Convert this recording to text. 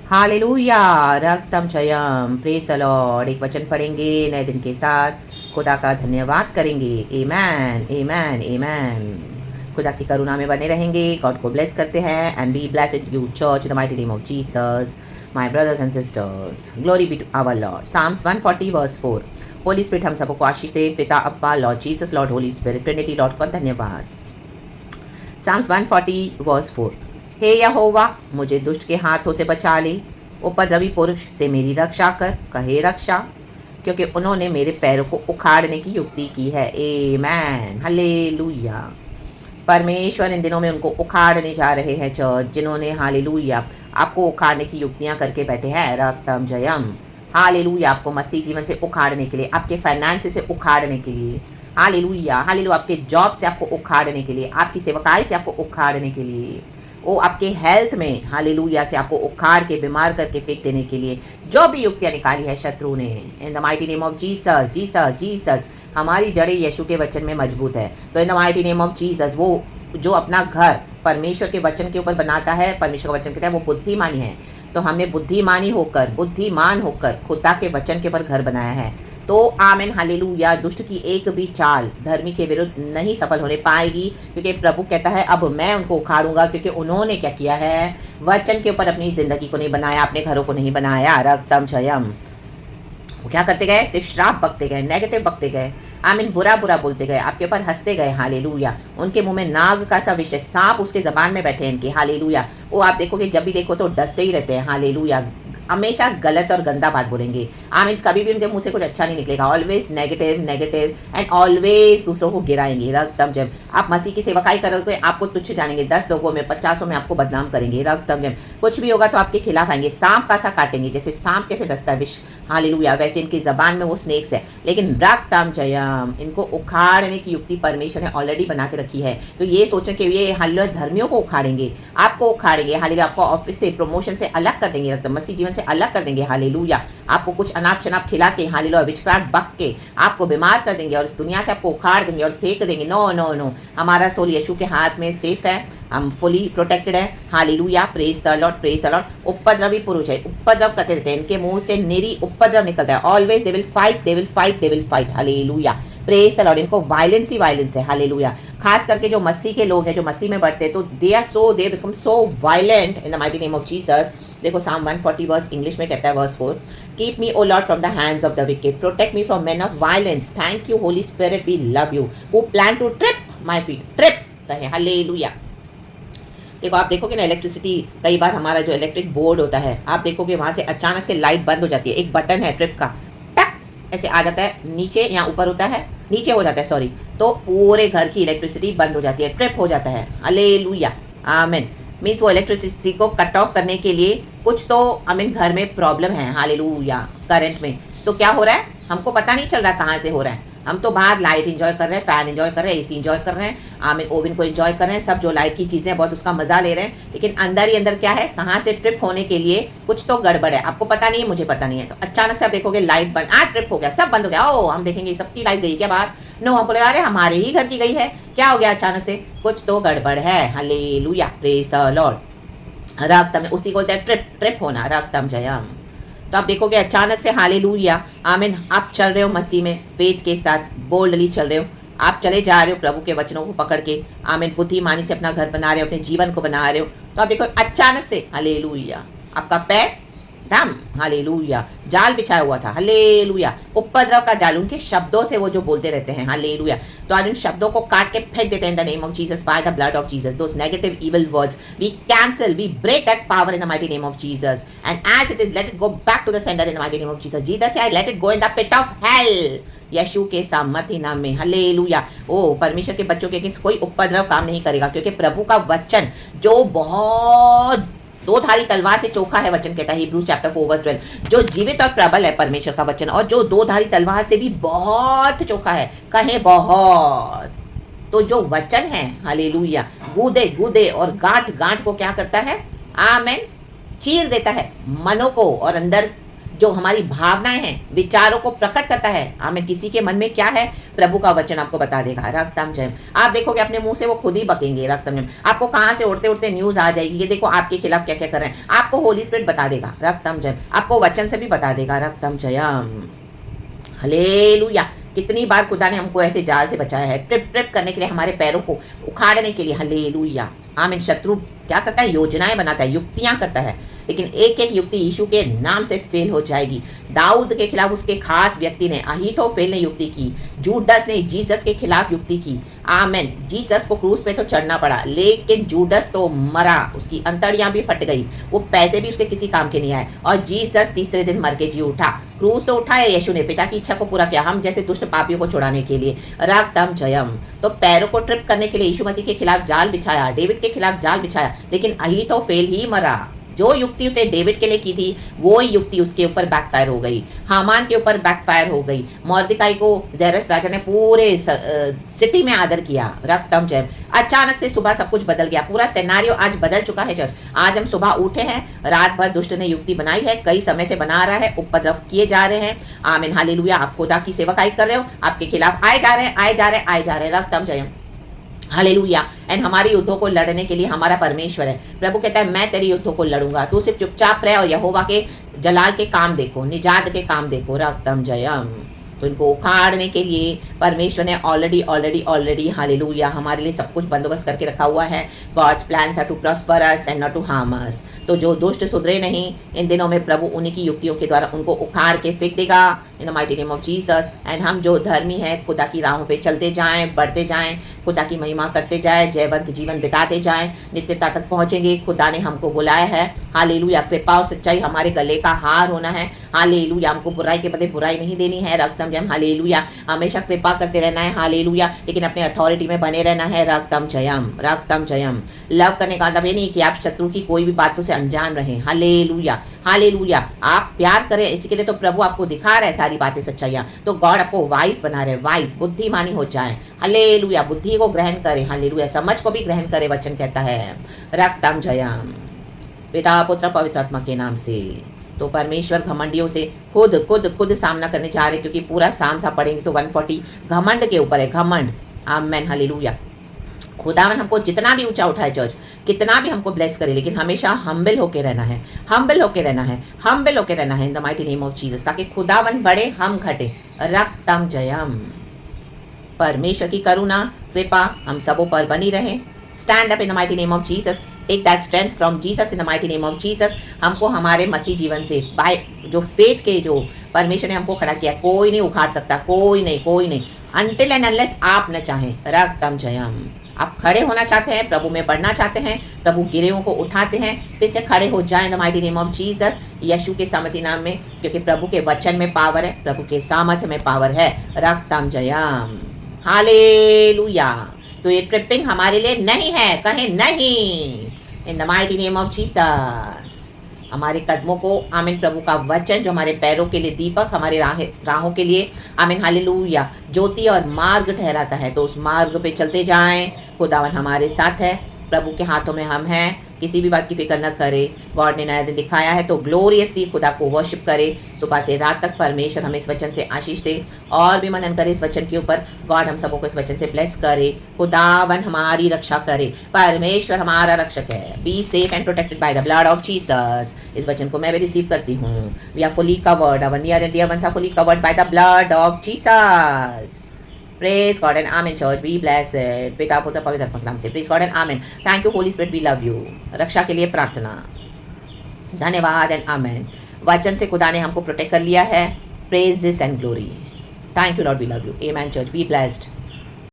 Hallelujah, रक्तम जयम, praise the lord. एक वचन पढ़ेंगे नए दिन के साथ, खुदा का धन्यवाद करेंगे। आमेन, आमेन, आमेन। खुदा की करुणा में बने रहेंगे। गॉड को ब्लेस करते हैं and be blessed you church in the mighty name of Jesus. My brothers and sisters, glory be to our Lord. Psalms 140 verse 4। Holy Spirit हम सबको आशीष दे। पिता, अब्बा, Lord Jesus, Lord Holy Spirit, Trinity Lord का धन्यवाद। Sam's 140 verse 4। हे यहोवा, मुझे दुष्ट के हाथों से बचा ले, उपद्रवी पुरुष से मेरी रक्षा कर, कहे रक्षा, क्योंकि उन्होंने मेरे पैरों को उखाड़ने की युक्ति की है। आमेन, हालेलुया। परमेश्वर इन दिनों में उनको उखाड़ने जा रहे हैं चर्च, जिन्होंने हालेलुया आपको उखाड़ने की युक्तियां करके बैठे हैं। रक्तम जयम, हालेलुया। आपको मसीह जीवन से उखाड़ने के लिए, आपके फाइनेंस से उखाड़ने के लिए, हालेलुया, हालेलुया। आपके जॉब से आपको उखाड़ने के लिए, आपकी सेवकाई से आपको उखाड़ने के लिए, वो आपके हेल्थ में हालेलुया से आपको उखाड़ के बीमार करके फेंक देने के लिए जो भी युक्तियां निकाली है शत्रु ने, इन the mighty name of Jesus, Jesus, Jesus. हमारी जड़ें यीशु के वचन में मजबूत है, तो इन the mighty name of Jesus, वो जो अपना घर परमेश्वर के वचन के ऊपर बनाता है, परमेश्वर का वचन कहता है वो बुद्धिमानी है। तो हमने बुद्धिमान होकर खुदा के वचन के ऊपर घर बनाया है। तो आमेन, हालेलुया। दुष्ट की एक भी चाल धर्मी के विरुद्ध नहीं सफल होने पाएगी, क्योंकि प्रभु कहता है अब मैं उनको उखाड़ूंगा, क्योंकि उन्होंने क्या किया है, वचन के ऊपर अपनी जिंदगी को नहीं बनाया, अपने घरों को नहीं बनाया। रक्तम जयम। वो क्या करते गए, सिर्फ श्राप बकते गए, नेगेटिव बकते गए, आमीन, बुरा बुरा बोलते गए, आपके ऊपर हंसते गए। हालेलुया। उनके मुंह में नाग का सा विषय, सांप उसके जबान में बैठे हैं इनके। हालेलुया। वो आप देखोगे जब भी देखो तो डसते ही रहते हैं। हालेलुया। हमेशा गलत और गंदा बात बोलेंगे। आमीन। कभी भी उनके मुंह से कुछ अच्छा नहीं निकलेगा। Always negative, negative and always दूसरों को गिराएंगे। रक्तम जब आप मसीह की सेवकाई करोगे आपको तुच्छ जानेंगे, 10 लोगों में 50 में आपको बदनाम करेंगे। रक्तम जब कुछ भी होगा तो आपके खिलाफ आएंगे, सांप का सा काटेंगे। जैसे सांप कैसे डसता है विष, हालेलुया, वैसे इनकी जबान में वो स्नेक्स है। लेकिन रक्तम जयम, इनको उखाड़ने की युक्ति परमेश्वर ने ऑलरेडी बना के रखी है। तो ये सोचें कि ये हालेलुया धर्मियों को उखाड़ेंगे, आपको उखाड़ेंगे। हालेलुया। आपको ऑफिस से, प्रमोशन से अलग कर देंगे, रक्तम मसीह जीवन से अलग कर देंगे। हालेलुया। आपको कुछ अनाप शनाप खिला के, हालेलुया, विचक्राट बक के आपको बीमार कर देंगे और इस दुनिया से आपको उखाड़ देंगे और फेंक देंगे। नो नो नो, हमारा सोल यीशु के हाथ में सेफ है, हम फुली प्रोटेक्टेड है। Hallelujah. Praise the Lord, praise the Lord. उपद्रवी पुरुष है, उपद्रव करते रहते हैं, इनके मुंह से निरी उपद्रव निकलता है। Always they will fight, they will fight, they will fight. Hallelujah. Praise the Lord. इनको वायलेंस ही वायलेंस है। हालेलुया। खास करके जो मसीह के लोग हैं, जो मसीह में बढ़ते हैं, तो they become so violent in the mighty name of Jesus. देखो साम 140 वर्स इंग्लिश में कहता है, verse 4, keep me O Lord from the hands of the wicked, protect me from men of violence, thank you Holy Spirit, we love you, who plan to trip my feet. Trip कहे, hallelujah. देखो आप देखोगे ना, electricity, कई बार हमारा जो electric board होता है, आप देखोगे वहां से अचानक से लाइट बंद हो जाती है। एक बटन है ट्रिप का, टक ऐसे आ जाता है नीचे, या ऊपर होता है, नीचे हो जाता है सॉरी, तो पूरे घर की इलेक्ट्रिसिटी बंद हो जाती है, ट्रिप हो जाता है। हालेलुया, आमीन। मीन्स वो इलेक्ट्रिसिटी को कट ऑफ करने के लिए कुछ तो आमीन घर में प्रॉब्लम है। हालेलुया। करंट में तो क्या हो रहा है, हमको पता नहीं चल रहा कहाँ से हो रहा है। हम तो बाहर लाइट एंजॉय कर रहे हैं, फैन एंजॉय कर रहे हैं, एसी एंजॉय कर रहे हैं, आमीन, ओवन को एंजॉय कर रहे हैं, सब जो लाइट की चीज़ें बहुत उसका मजा ले रहे हैं। लेकिन अंदर ही अंदर क्या है, कहाँ से ट्रिप होने के लिए कुछ तो गड़बड़ है, आपको पता नहीं है, मुझे पता नहीं है। तो अचानक से आप देखोगे लाइट बंद, ट्रिप हो गया, सब बंद हो गया। ओ हम देखेंगे सबकी लाइट गई क्या बाहर, नो, हम बोले अरे हमारे ही घर की गई है, क्या हो गया अचानक से, कुछ तो गड़बड़ है। हालेलुया। Praise the lord. रक्तम, उसी को बोलते हैं ट्रिप, ट्रिप होना। रक्तम जयम। तो आप देखोगे अचानक से, हालेलुया, आमीन, आप चल रहे हो मसीह में फेथ के साथ, बोल्डली चल रहे हो, आप चले जा रहे हो प्रभु के वचनों को पकड़ के, आमीन, बुद्धिमानी से अपना घर बना रहे हो, अपने जीवन को बना रहे हो। तो आप देखो अचानक से, हालेलुया, आपका पैर धम, हालेलुया, जाल बिछाया हुआ था। हालेलुया। उपद्रव का जाल, उनके शब्दों से वो जो बोलते रहते हैं। हालेलुया। तो आज उन शब्दों को काट के फेंक देते हैं in the name of Jesus, by the blood of Jesus. Those negative evil words we cancel, we break that power in the mighty name of Jesus, and as it is let it go back to the centre in the mighty name of Jesus. Jesus से I let it go in the pit of hell, यीशु के सामर्थ्य नाम में। Hallelujah. ओ परमेश्वर के बच्चों के अगेंस्ट कोई उपद्रव काम नहीं करेगा, क्योंकि प्रभु का वचन जो बहुत दो धारी तलवार से चोखा है, वचन कहता है हिब्रूज चैप्टर 4 वर्स 12, जो जीवित और प्रबल है परमेश्वर का वचन, और जो दो धारी तलवार से भी बहुत चोखा है, कहे बहुत। तो जो वचन है, हालेलुया, गूदे गूदे और गांठ गांठ को क्या करता है, आमेन, चीर देता है, मनों को और अंदर जो हमारी भावनाएं हैं, विचारों को प्रकट करता है। आमीन। किसी के मन में क्या है, प्रभु का वचन आपको बता देगा। रक्तम जयम। आप देखोगे अपने मुंह से वो खुद ही बकेंगे। रक्तम जयम। आपको कहाँ से उड़ते उड़ते न्यूज आ जाएगी, ये देखो आपके खिलाफ क्या क्या कर रहे हैं, आपको होली स्पिरिट बता देगा। रक्तम जयम। आपको वचन से भी बता देगा। रक्तम जयम। हालेलुया। कितनी बार खुदा ने हमको ऐसे जाल से बचाया है, ट्रिप ट्रिप करने के लिए, हमारे पैरों को उखाड़ने के लिए। हालेलुया। आमीन। शत्रु क्या करता है, योजनाएं बनाता है, युक्तियां करता है, लेकिन एक एक युक्ति यीशु के नाम से फेल हो जाएगी। दाऊद के खिलाफ उसके खास व्यक्ति ने, अहीतोफेल ने युक्ति की, जूडस ने जीसस के खिलाफ युक्ति की। आमेन। जीसस को क्रूस पे तो चढ़ना पड़ा, लेकिन जूडस तो मरा, उसकी अंतड़ियां भी फट गई, वो पैसे भी उसके किसी काम के नहीं आए, और जीसस तीसरे दिन मर के जी उठा। क्रूस तो उठाया यीशु ने, पिता की इच्छा को पूरा किया, हम जैसे दुष्ट पापियों को छुड़ाने के लिए। रक्तम जयम। तो पैरों को ट्रिप करने के लिए यीशु मसीह के खिलाफ जाल बिछाया, डेविड के खिलाफ जाल बिछाया, लेकिन अहीतोफेल ही मरा। जो युक्ति उसने डेविड के लिए की थी, वो युक्ति उसके ऊपर बैकफायर हो गई, हामान के ऊपर बैकफायर हो गई। मोर्देकाई को ज़ेरस राजा ने पूरे सिटी में आदर किया। रक्तम जयम। अचानक से सुबह सब कुछ बदल गया, पूरा सिनेरियो आज बदल चुका है चर्च। आज हम सुबह उठे हैं, रात भर दुष्ट ने युक्ति बनाई है, कई समय से बना रहा है, उपद्रव किए जा रहे हैं। आमीन। हालेलुया। आप खुदा की सेवकाई कर रहे हो, आपके खिलाफ आए जा रहे हैं, आए जा रहे हैं, आए जा रहे हैं। रक्तम जयम। हालेलुया। एंड हमारे युद्धों को लड़ने के लिए हमारा परमेश्वर है। प्रभु कहता है मैं तेरे युद्धों को लड़ूंगा, तू सिर्फ चुपचाप रहे और यहोवा के जलाल के काम देखो, निजात के काम देखो। रक्तम जयम। तो इनको उखाड़ने के लिए परमेश्वर ने ऑलरेडी हालेलुया हमारे लिए सब कुछ बंदोबस्त करके रखा हुआ है। God's plans are to prosper us and not to harm us. तो जो दुष्ट सुधरे नहीं, इन दिनों में प्रभु उन्हीं की युक्तियों के द्वारा उनको उखाड़ के फेंक देगा इन the mighty name of Jesus. And हम जो धर्मी हैं, खुदा की राहों पे चलते जाएं, बढ़ते जाएं, खुदा की महिमा करते जाएं, जयवंत जीवन बिताते जाएं, नित्यता तक पहुंचेंगे। खुदा ने हमको बुलाया है। हालेलुया। कृपा और सच्चाई हमारे गले का हार होना है। हालेलुया। हमको बुराई के बदले बुराई नहीं देनी है। रक्तम जयम। हालेलुया। हमेशा कृपा करते रहना है। हालेलुया। लेकिन अपने अथॉरिटी में बने रहना है। रक्तम जयम। रक्तम जयम। लव करने का मतलब ये नहीं कि आप शत्रु की कोई भी बातों से अनजान रहें। हालेलुया। हालेलुया। आप प्यार करें, इसी के लिए तो प्रभु आपको दिखा रहा है सारी बातें, सच्चाइयाँ। तो गॉड आपको वाइस बना रहे, वाइस, बुद्धिमानी हो जाए। हालेलुया। बुद्धि को ग्रहण करें। हालेलुया। समझ को भी ग्रहण करें, वचन कहता है। रक्तम जयम। पिता पुत्र पवित्र आत्मा के नाम से। तो परमेश्वर घमंडियों से खुद सामना करने जा रहे, क्योंकि पूरा साम सा पढ़ेंगे तो 140 घमंड के ऊपर है। घमंड। आमेन। हालेलुया। खुदावन हमको जितना भी ऊंचा उठाए चर्च, कितना भी हमको ब्लेस करे, लेकिन हमेशा हम्बल होके रहना है, हम्बल होके रहना है, हम्बल होके रहना है इन the mighty name of Jesus, ताकि खुदावन बढ़े, हम घटे। रक्तम जयम। परमेश्वर की करुणा कृपा हम सबों पर बनी रहे। Stand up in the mighty name of Jesus. Take that strength from Jesus in the mighty name of Jesus. हमको हमारे मसीह जीवन से बाय जो फेथ के जो परमेश्वर ने हमको खड़ा किया, कोई नहीं उखाड़ सकता, कोई नहीं अनटिल एंड अनलेस आप न चाहें। रक्तम जयम। आप खड़े होना चाहते हैं, प्रभु में बढ़ना चाहते हैं, प्रभु गिरेओं को उठाते हैं, फिर से खड़े हो जाएं the mighty name of Jesus, यीशु के सामर्थ्य नाम में, क्योंकि प्रभु के वचन में पावर है, प्रभु के सामर्थ्य में पावर है। रक्तम जयम। हालेलुया। तो ये ट्रिपिंग हमारे लिए नहीं है, कहें नहीं इन the mighty name of Jesus. हमारे कदमों को, आमीन, प्रभु का वचन जो हमारे पैरों के लिए दीपक, हमारे राहों के लिए, आमीन, हालेलुया, ज्योति और मार्ग ठहराता है। तो उस मार्ग पे चलते जाएं। खुदावन हमारे साथ है, प्रभु के हाथों में हम हैं, किसी भी बात की फिक्र न करे। गॉड ने नया दिन दिखाया है, तो ग्लोरियसली खुदा को वर्शिप करे। सुबह से रात तक परमेश्वर हमें इस वचन से आशीष दे और भी मनन करे इस वचन के ऊपर। गॉड हम सबको इस वचन से ब्लेस करे। खुदावन हमारी रक्षा करे। परमेश्वर हमारा रक्षक है। Be safe and protected by the blood of Jesus. इस वचन को मैं भी रिसीव करती हूँ। We are fully covered, our near and dear ones are fully covered by the blood of Jesus. Praise God and Amen church. Be blessed. पिता पुत्र पवित्र आत्मा के नाम से. Praise God and Amen. Thank you Holy Spirit. We love you. रक्षा के लिए प्रार्थना. धन्यवाद and Amen. वचन से खुदा ने हमको प्रोटेक्ट कर लिया है. Praises and glory. Thank you Lord. We love you. Amen church. Be blessed.